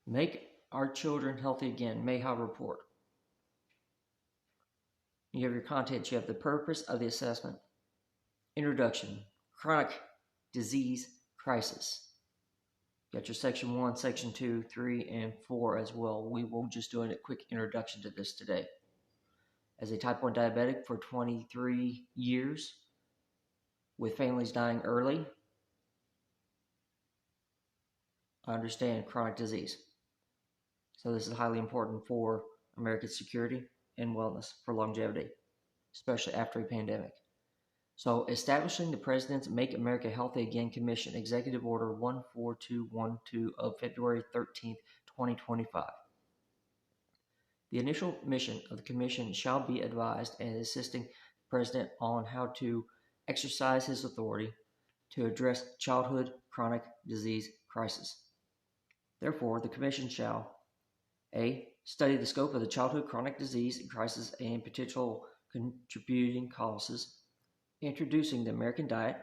Make our children healthy again. Mayha Report. You have your content. You have the purpose of the assessment. Introduction. Chronic disease crisis. You got your section 1, section 2, 3, and 4 as well. We will just do a quick introduction to this today. As a type 1 diabetic for 23 years, with families dying early, I understand chronic disease. So this is highly important for America's security and wellness for longevity, especially after a pandemic. So establishing the President's Make America Healthy Again Commission, Executive Order 14212 of February 13th, 2025. The initial mission of the Commission shall be advised and assisting the President on how to exercise his authority to address childhood chronic disease crisis. Therefore, the Commission shall A. Study the scope of the childhood chronic disease crisis and potential contributing causes, introducing the American diet,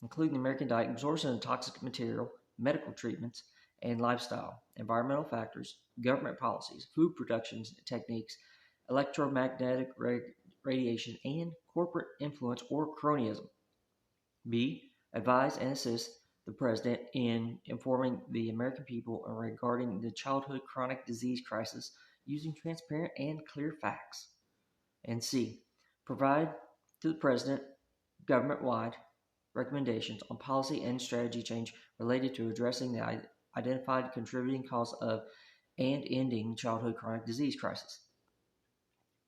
including the American diet, absorption of toxic material, medical treatments, and lifestyle, environmental factors, government policies, food production techniques, electromagnetic radiation, and corporate influence or cronyism. B. Advise and assist the President in informing the American people regarding the childhood chronic disease crisis using transparent and clear facts. And C. Provide to the President government-wide recommendations on policy and strategy change related to addressing the identified contributing cause of and ending childhood chronic disease crisis.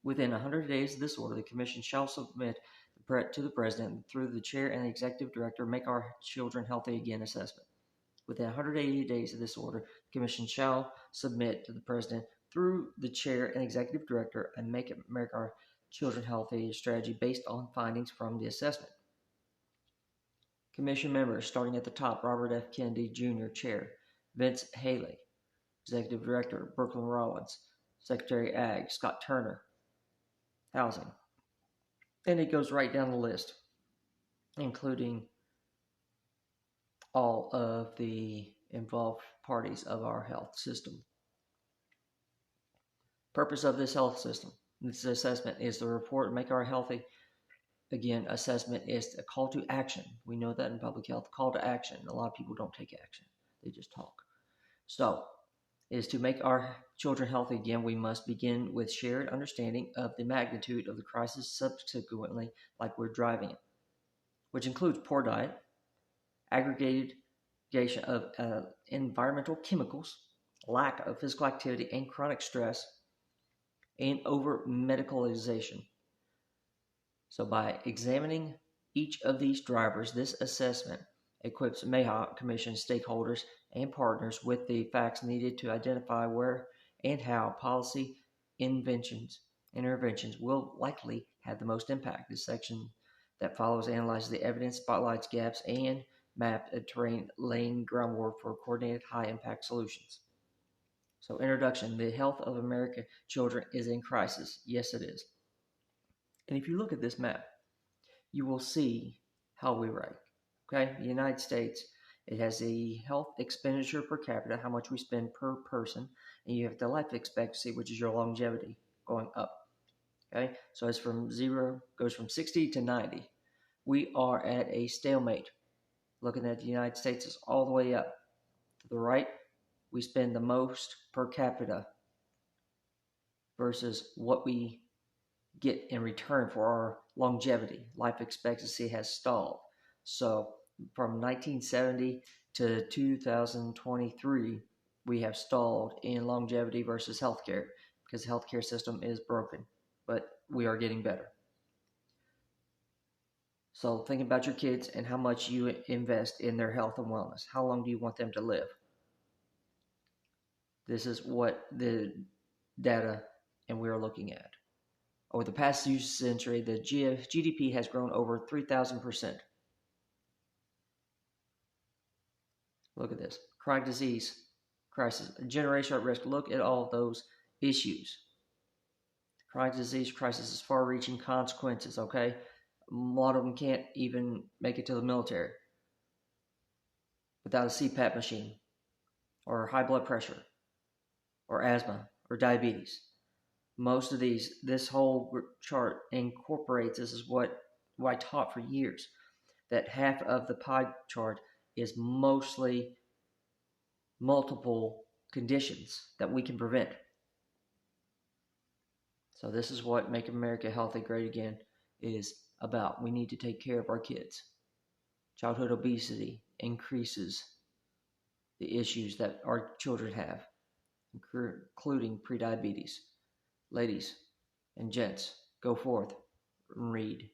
Within 100 days of this order, the Commission shall submit to the President through the Chair and the Executive Director Make Our Children Healthy Again assessment. Within 180 days of this order, the Commission shall submit to the President through the Chair and Executive Director a Make Our Children Healthy strategy based on findings from the assessment. Commission members, starting at the top, Robert F. Kennedy, Jr., Chair, Vince Haley, Executive Director, Brooklyn Rollins, Secretary Ag, Scott Turner, Housing. And it goes right down the list, including all of the involved parties of our health system. Purpose of this health system. This assessment is the report Make Our Healthy Again assessment is a call to action. We know that in public health, call to action. A lot of people don't take action. They just talk. So, is to make our children healthy again, we must begin with shared understanding of the magnitude of the crisis subsequently, like we're driving it, which includes poor diet, aggregation of environmental chemicals, lack of physical activity and chronic stress, and over-medicalization. So by examining each of these drivers, this assessment equips Mayha Commission stakeholders and partners with the facts needed to identify where and how policy interventions will likely have the most impact. This section that follows analyzes the evidence, spotlights gaps, and map a terrain laying groundwork for coordinated high-impact solutions. So introduction, the health of American children is in crisis. Yes, it is. And if you look at this map, you will see how we rank. Okay, the United States, it has the health expenditure per capita, how much we spend per person, and you have the life expectancy, which is your longevity, going up. Okay, so it's from 0, goes from 60 to 90. We are at a stalemate. Looking at the United States, is all the way up. To the right, we spend the most per capita versus what we get in return for our longevity. Life expectancy has stalled. So from 1970 to 2023, we have stalled in longevity versus healthcare because the healthcare system is broken, but we are getting better. So think about your kids and how much you invest in their health and wellness. How long do you want them to live? This is what the data and we are looking at. Over the past century, the GDP has grown over 3,000%. Look at this. Chronic disease crisis, generation at risk. Look at all those issues. Chronic disease crisis is far-reaching consequences, okay? A lot of them can't even make it to the military without a CPAP machine or high blood pressure. or asthma or diabetes. Most of this whole chart incorporates, this is what I taught for years, that half of the pie chart is mostly multiple conditions that we can prevent. So this is what Make America Healthy Great Again is about. We need to take care of our kids. Childhood obesity increases the issues that our children have, including prediabetes. Ladies and gents, go forth and read.